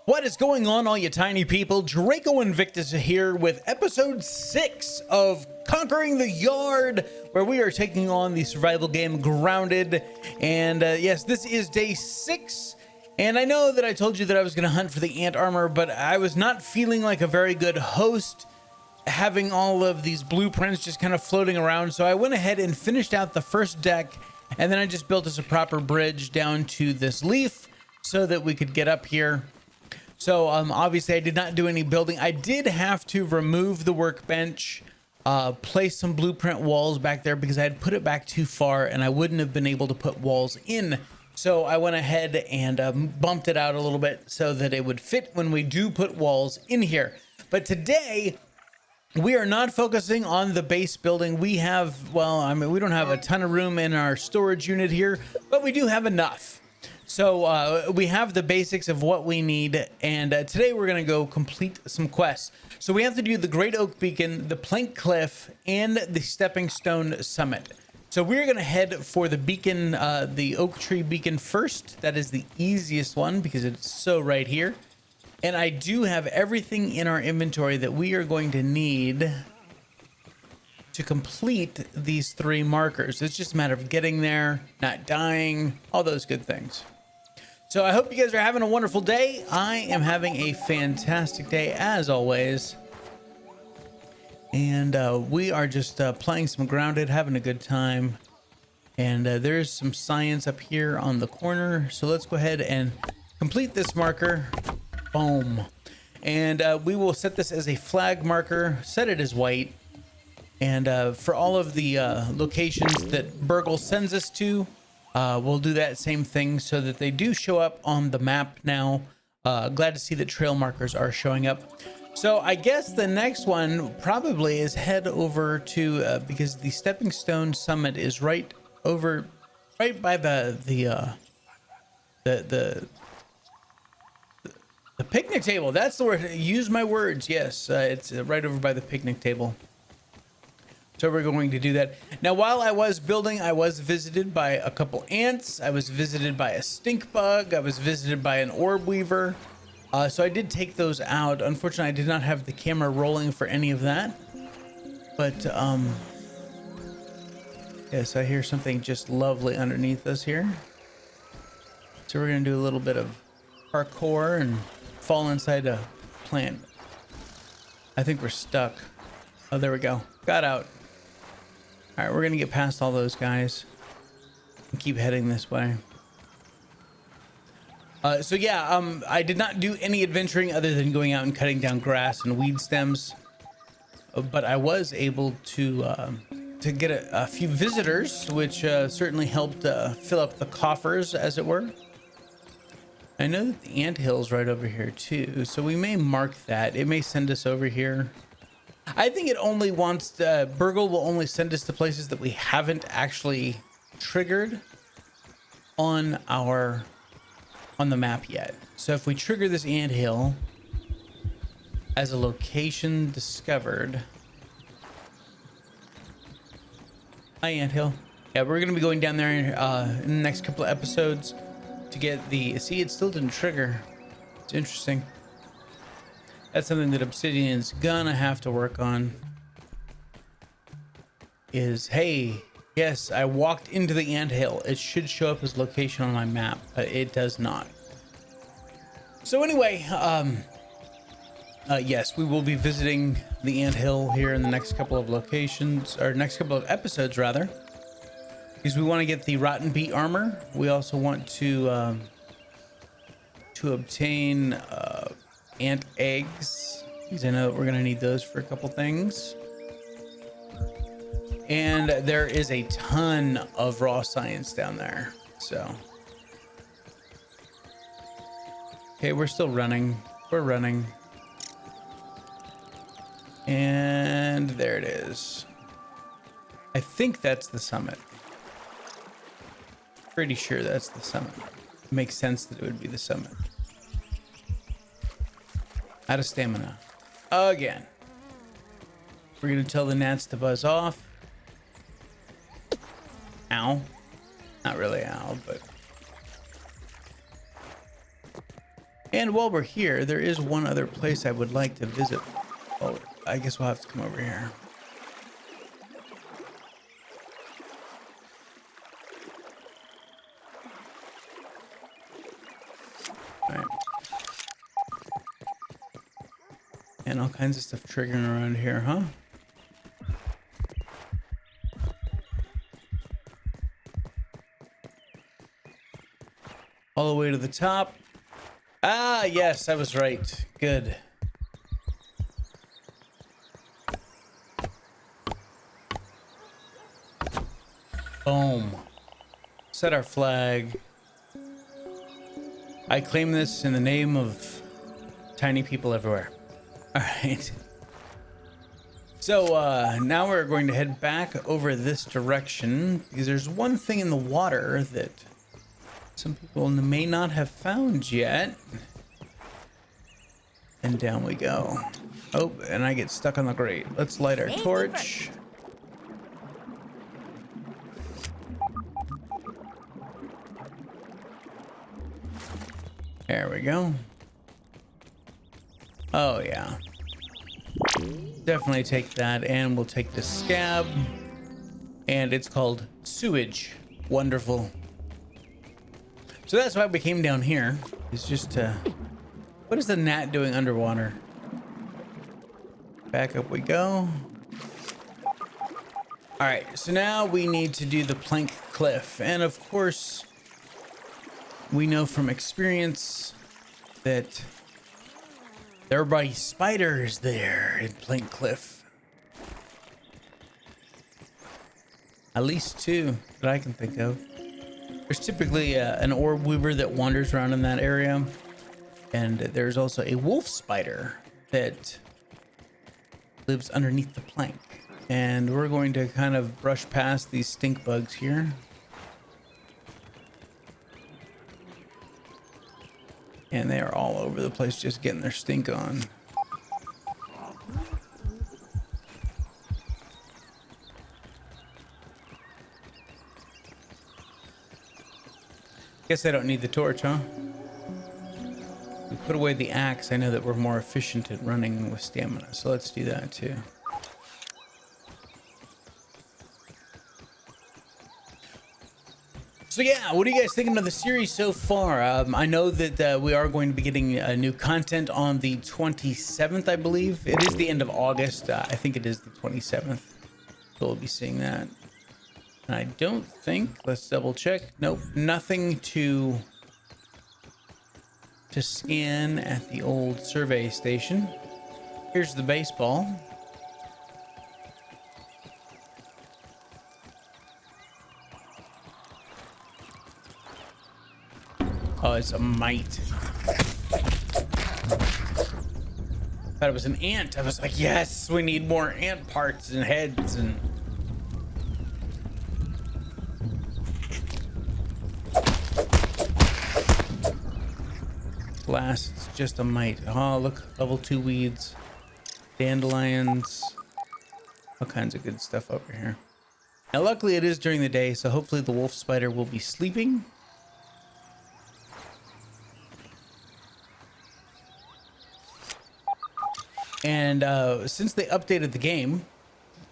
What is going on, all you tiny people? Draco Invictus here with episode 6 of Conquering the Yard, where we are taking on the survival game Grounded. And yes, this is day 6. And I know that I told you that I was going to hunt for the ant armor, but I was not feeling like a very good host having all of these blueprints just kind of floating around. So I went ahead and finished out the first deck, and then I just built us a proper bridge down to this leaf so that we could get up here. So obviously I did not do any building. I did have to remove the workbench, place some blueprint walls back there because I had put it back too far and I wouldn't have been able to put walls in. So I went ahead and bumped it out a little bit so that it would fit when we do put walls in here. But today we are not focusing on the base building. We have, well, I mean, we don't have a ton of room in our storage unit here, but we do have enough. So we have the basics of what we need, and today we're going to go complete some quests. So we have to do the Great Oak Beacon, the Plank Cliff, and the Stepping Stone Summit. So we're going to head for the beacon, the Oak Tree Beacon first. That is the easiest one because it's so right here. And I do have everything in our inventory that we are going to need to complete these 3 markers. It's just a matter of getting there, not dying, all those good things. So I hope you guys are having a wonderful day. I am having a fantastic day as always. And we are just playing some Grounded, having a good time. And there's some science up here on the corner. So let's go ahead and complete this marker. Boom. And we will set this as a flag marker, set it as white. And for all of the locations that Burgle sends us to, we'll do that same thing so that they do show up on the map now. Glad to see that trail markers are showing up. So I guess the next one probably is head over to, because the Stepping Stone Summit is right by the picnic table. That's the word. Use my words. Yes, it's right over by the picnic table. So we're going to do that. Now, while I was building, I was visited by a couple ants. I was visited by a stink bug. I was visited by an orb weaver. So I did take those out. Unfortunately, I did not have the camera rolling for any of that. But, yes, I hear something just lovely underneath us here. So we're going to do a little bit of parkour and fall inside a plant. I think we're stuck. Oh, there we go. Got out. All right, we're gonna get past all those guys and keep heading this way. So yeah, I did not do any adventuring other than going out and cutting down grass and weed stems, but I was able to get a few visitors, which certainly helped fill up the coffers, as it were. I know that the anthill's right over here too, so we may mark that. It may send us over here. I think it only wants to, Burgle will only send us to places that we haven't actually triggered on the map yet. So if we trigger this anthill as a location discovered. Hi, anthill. Yeah, we're going to be going down there in the next couple of episodes to get the, see, it still didn't trigger. It's interesting. That's something that Obsidian's gonna have to work on. Is, hey, yes, I walked into the anthill. It should show up as location on my map, but it does not. So anyway, yes, we will be visiting the anthill here in the next couple of locations, or next couple of episodes rather, because we want to get the rotten beet armor. We also want to obtain ant eggs, because I know we're gonna need those for a couple things. And there is a ton of raw science down there, so okay, we're still running. We're running, and there it is. I think that's the summit. Pretty sure that's the summit. It makes sense that it would be the summit. Out of stamina. Again. We're going to tell the gnats to buzz off. Ow. Not really ow, but And while we're here, there is one other place I would like to visit. Oh, I guess we'll have to come over here. All right. And all kinds of stuff triggering around here, huh? All the way to the top. Ah, yes, I was right. Good. Boom. Set our flag. I claim this in the name of tiny people everywhere. All right. So now we're going to head back over this direction because there's one thing in the water that some people may not have found yet. And down we go. Oh, and I get stuck on the grate. Let's light our torch. There we go. Oh, yeah. Definitely take that, and we'll take the scab. And it's called sewage. Wonderful. So that's why we came down here. It's just to... What is the gnat doing underwater? Back up we go. All right, so now we need to do the plank cliff. And of course, we know from experience that there are spiders there in plank cliff. At least 2 that I can think of. There's typically an orb weaver that wanders around in that area. And there's also a wolf spider that lives underneath the plank. And we're going to kind of brush past these stink bugs here. And they are all over the place just getting their stink on. Guess I don't need the torch, huh? We put away the axe. I know that we're more efficient at running with stamina, so let's do that too. So yeah, what are you guys thinking of the series so far? I know that we are going to be getting new content on the 27th, I believe. It is the end of August. I think it is the 27th. So we'll be seeing that. And I don't think, let's double check. Nope, nothing to scan at the old survey station. Here's the baseball. Oh, it's a mite. Thought it was an ant. I was like, yes, we need more ant parts and heads and... Last, it's just a mite. Oh, look, level 2 weeds, dandelions, all kinds of good stuff over here. Now, luckily it is during the day, so hopefully the wolf spider will be sleeping. And since they updated the game,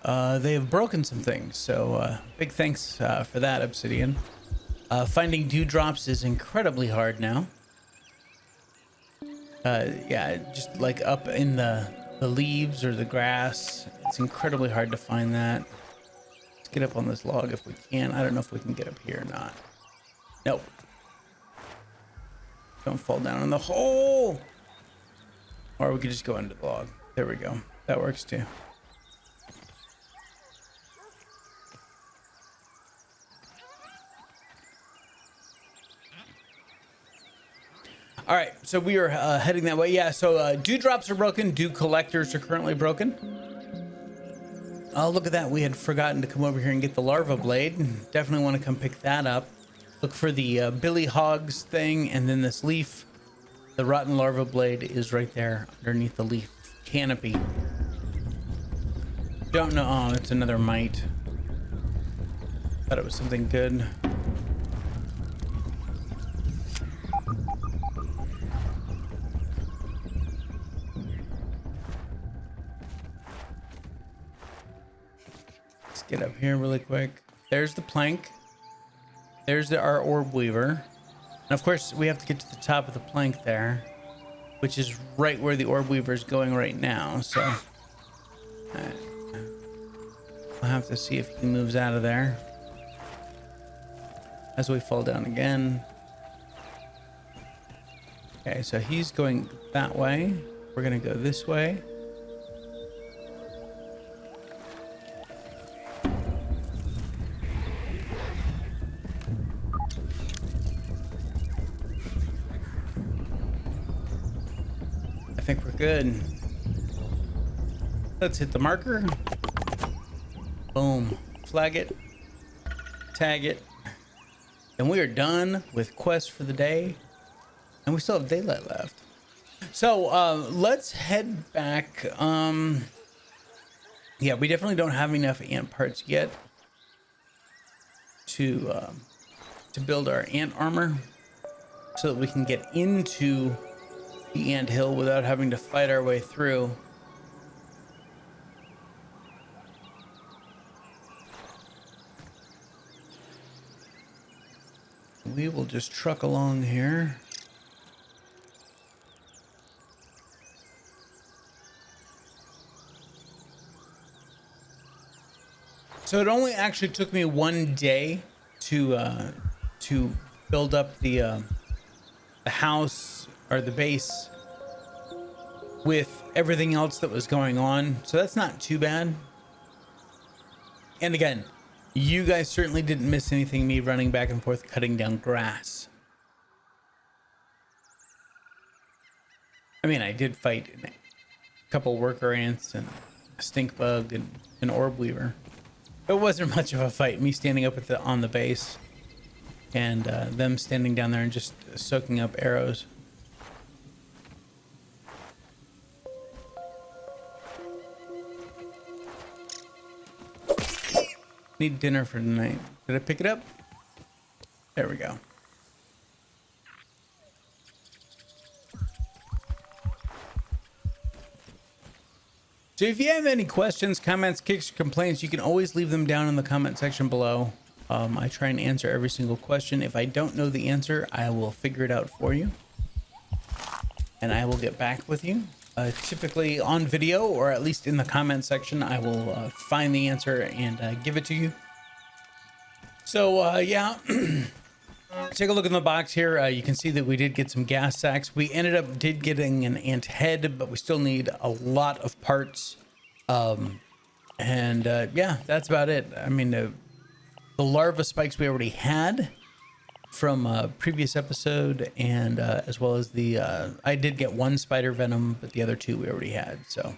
they have broken some things. So big thanks for that, Obsidian. Finding dewdrops is incredibly hard now. Yeah, just like up in the leaves or the grass. It's incredibly hard to find that. Let's get up on this log if we can. I don't know if we can get up here or not. Nope. Don't fall down in the hole. Or we could just go under the log. There we go. That works too. All right, so we are heading that way. Yeah, so dewdrops are broken. Dew collectors are currently broken. Oh, look at that. We had forgotten to come over here and get the larva blade. Definitely want to come pick that up. Look for the Billy Hogs thing and then this leaf. The rotten larva blade is right there underneath the leaf canopy. Don't know. Oh, it's another mite. Thought it was something good. get up here really quick. There's the plank. There's our orb weaver. And of course, we have to get to the top of the plank there, which is right where the orb weaver is going right now. So I'll have to see if he moves out of there as we fall down again. Okay, so he's going that way. We're gonna go this way. I think we're good. Let's hit the marker. Boom. Flag it. Tag it. And we are done with quest for the day. And we still have daylight left. So let's head back. Yeah, we definitely don't have enough ant parts yet to build our ant armor so that we can get into the ant hill without having to fight our way through. We will just truck along here. So it only actually took me one day to build up the house or the base with everything else that was going on. So that's not too bad. And again, you guys certainly didn't miss anything, me running back and forth cutting down grass. I mean, I did fight a couple worker ants and a stink bug and an orb weaver. It wasn't much of a fight, me standing up on the base and them standing down there and just soaking up arrows. Need dinner for tonight. Did I pick it up? There we go. So if you have any questions, comments, kicks, or complaints, you can always leave them down in the comment section below. I try and answer every single question. If I don't know the answer, I will figure it out for you. And I will get back with you. Typically on video, or at least in the comment section, I will find the answer and give it to you. So yeah, take a look in the box here. You can see that we did get some gas sacks. We did getting an ant head, but we still need a lot of parts. Yeah, that's about it. I mean, the larva spikes we already had from a previous episode, and as well as the I did get one spider venom, but the other two we already had. So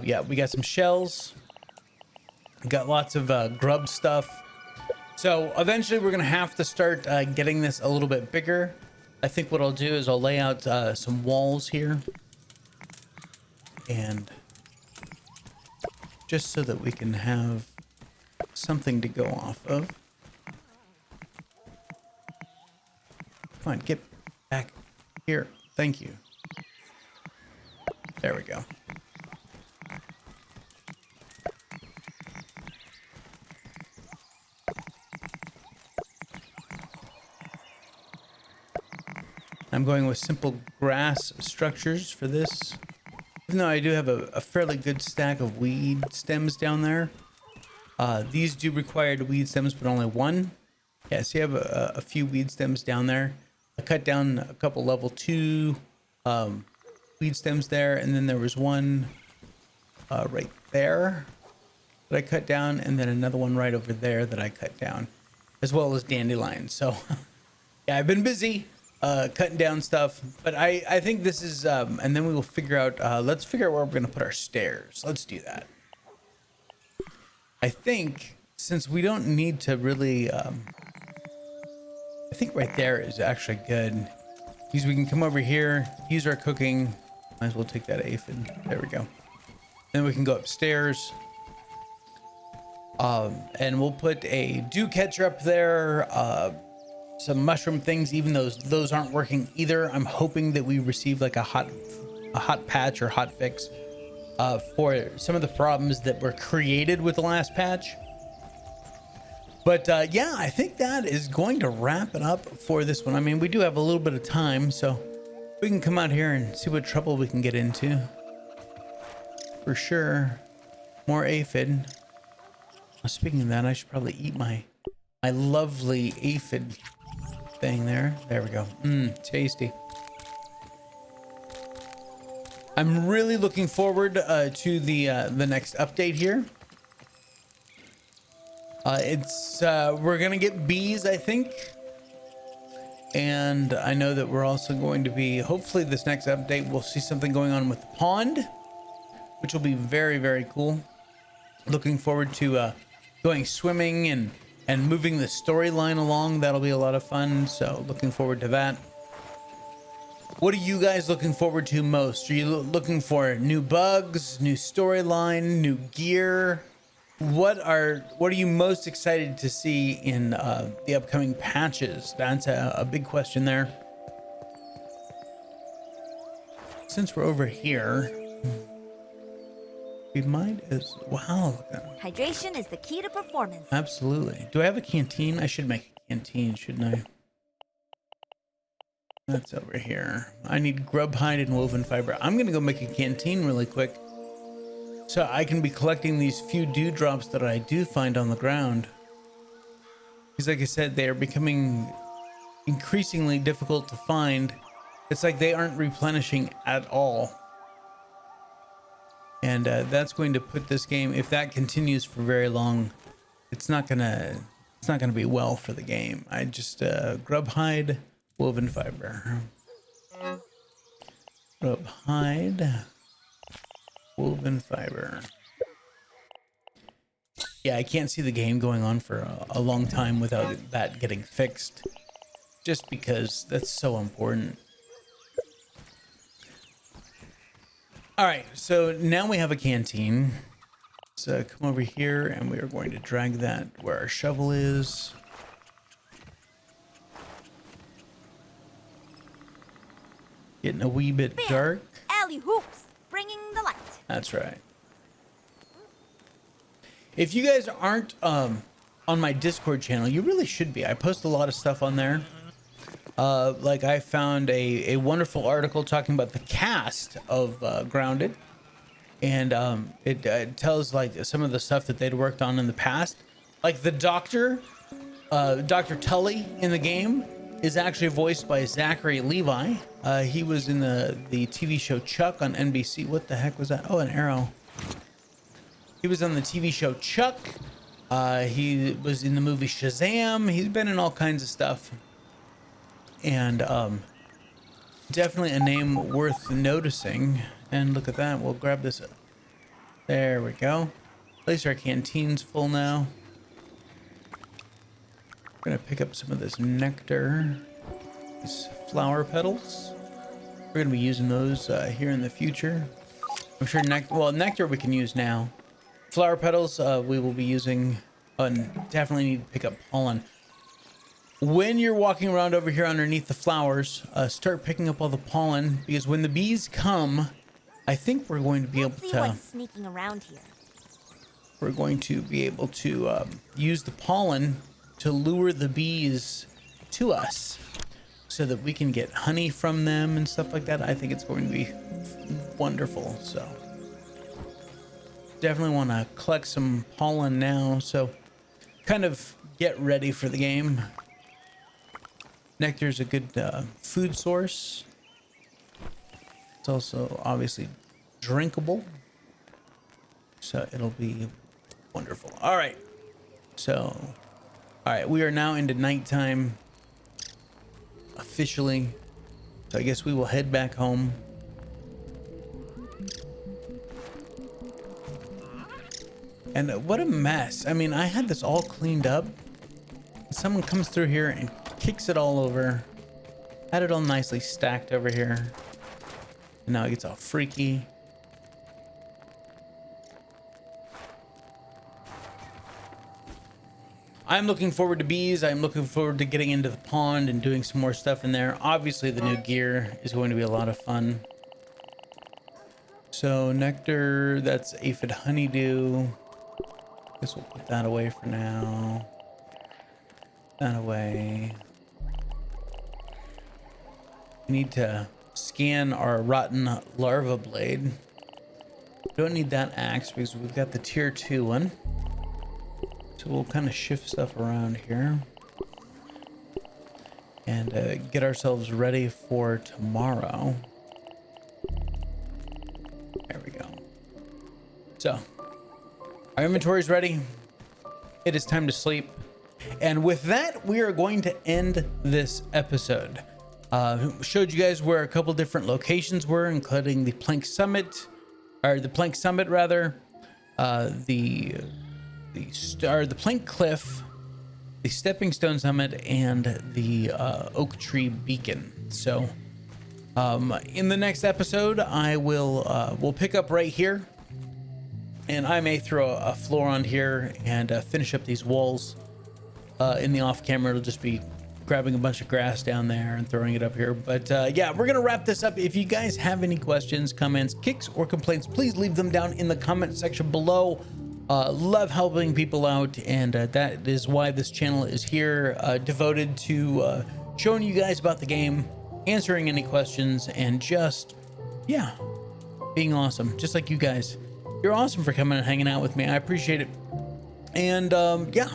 yeah, we got some shells, we got lots of grub stuff. So eventually we're gonna have to start getting this a little bit bigger. I think what I'll do is I'll lay out some walls here, and just so that we can have something to go off of. Come on, get back here. Thank you. There we go. I'm going with simple grass structures for this. Even though I do have a fairly good stack of weed stems down there. These do require weed stems, but only one. Yeah, so you have a few weed stems down there. I cut down a couple level 2 weed stems there, and then there was one right there that I cut down, and then another one right over there that I cut down, as well as dandelions. So yeah, I've been busy cutting down stuff, but I think this is and then we will figure out let's figure out where we're gonna put our stairs. Let's do that. I think since we don't need to really I think right there is actually good, because we can come over here, use our cooking. Might as well take that aphid. There we go. Then we can go upstairs. And we'll put a dew catcher up there, some mushroom things, even though those aren't working either. I'm hoping that we receive like a hot patch or hot fix for some of the problems that were created with the last patch. But yeah, I think that is going to wrap it up for this one. I mean, we do have a little bit of time, so we can come out here and see what trouble we can get into. For sure. More aphid. Speaking of that, I should probably eat my lovely aphid thing there. There we go. Tasty. I'm really looking forward to the next update here. We're gonna get bees, I think, and I know that we're also going to be, hopefully this next update we'll see something going on with the pond, which will be very, very cool. Looking forward to going swimming and moving the storyline along. That'll be a lot of fun, so looking forward to that. What are you guys looking forward to most? Are you looking for new bugs, new storyline, new gear? What are you most excited to see in the upcoming patches? That's a big question there. Since we're over here, we might as well. Hydration is the key to performance. Absolutely. Do I have a canteen? I should make a canteen, shouldn't I? That's over here. I need grub hide and woven fiber. I'm gonna go make a canteen really quick, so I can be collecting these few dewdrops that I do find on the ground. Because like I said, they are becoming increasingly difficult to find. It's like they aren't replenishing at all. And that's going to put this game, if that continues for very long, it's not gonna be well for the game. I just grub hide, woven fiber. Grub hide, woven fiber. Yeah, I can't see the game going on for a long time without that getting fixed, just because that's so important. All right, so now we have a canteen. So come over here and we are going to drag that where our shovel is. Getting a wee bit dark. Alley hoops, bringing the light. That's right. If you guys aren't on my Discord channel, you really should be. I post a lot of stuff on there. Like I found a wonderful article talking about the cast of Grounded, and it tells like some of the stuff that they'd worked on in the past. Like the doctor, Dr. Tully in the game is actually voiced by Zachary Levi. He was in the TV show Chuck on NBC. What the heck was that? Oh, an arrow. He was on the TV show Chuck. He was in the movie Shazam. He's been in all kinds of stuff. And definitely a name worth noticing. And look at that. We'll grab this. There we go. At least our canteen's full now. We're gonna pick up some of this nectar, these flower petals. We're gonna be using those here in the future. I'm sure nectar we can use now. Flower petals we will be using, and definitely need to pick up pollen. When you're walking around over here underneath the flowers, start picking up all the pollen, because when the bees come, I think we're going to be able to. See what's sneaking around here. We're going to be able to use the pollen to lure the bees to us, so that we can get honey from them and stuff like that. I think it's going to be wonderful. So definitely want to collect some pollen now. So kind of get ready for the game. Nectar is a good food source. It's also obviously drinkable, so it'll be wonderful. All right, so all right, we are now into nighttime officially, so I guess we will head back home. And what a mess. I mean, I had this all cleaned up. Someone comes through here and kicks it all over. Had it all nicely stacked over here. And now it gets all freaky. I'm looking forward to bees. I'm looking forward to getting into the pond and doing some more stuff in there. Obviously, the new gear is going to be a lot of fun. So nectar, that's aphid honeydew. Guess we'll put that away for now. That away. We need to scan our rotten larva blade. Don't need that axe because we've got the tier 2 one. So we'll kind of shift stuff around here and get ourselves ready for tomorrow. There we go. So our inventory is ready. It is time to sleep. And with that, we are going to end this episode. Showed you guys where a couple different locations were, including the Plank Summit, or the Plank Summit rather, the Plank Cliff, the Stepping Stone Summit, and the Oak Tree Beacon. So in the next episode, I will we'll pick up right here, and I may throw a floor on here and finish up these walls. In the off camera, it'll just be grabbing a bunch of grass down there and throwing it up here. But yeah, we're gonna wrap this up. If you guys have any questions, comments, kicks, or complaints, please leave them down in the comment section below. Love helping people out, and that is why this channel is here, devoted to showing you guys about the game, answering any questions, and just, yeah, being awesome, just like you guys. You're awesome for coming and hanging out with me. I appreciate it. And yeah,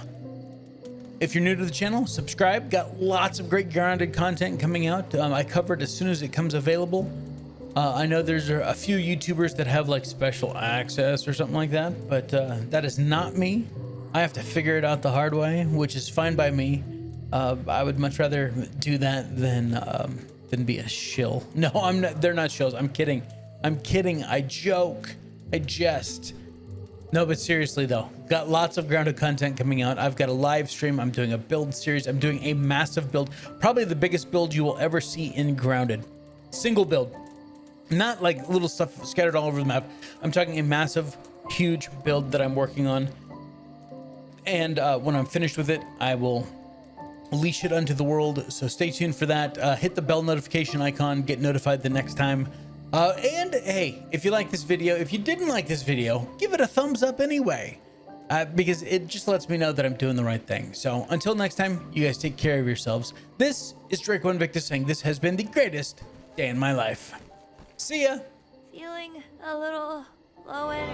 if you're new to the channel, subscribe. Got lots of great grounded content coming out. I cover it as soon as it comes available. I know there's a few YouTubers that have like special access or something like that, but that is not me. I have to figure it out the hard way, which is fine by me. I would much rather do that than be a shill. No, I'm not. They're not shills. I'm kidding. I'm kidding. I joke. I jest. No, but seriously though, got lots of grounded content coming out. I've got a live stream. I'm doing a build series. I'm doing a massive build, probably the biggest build you will ever see in Grounded. Single build, not like little stuff scattered all over the map. I'm talking a massive, huge build that I'm working on. And when I'm finished with it, I will leash it unto the world. So stay tuned for that. Hit the bell notification icon, get notified the next time. And hey, if you like this video, if you didn't like this video, give it a thumbs up anyway, because it just lets me know that I'm doing the right thing. So until next time, you guys take care of yourselves. This is Draco Invictus saying this has been the greatest day in my life. See ya. Feeling a little low energy.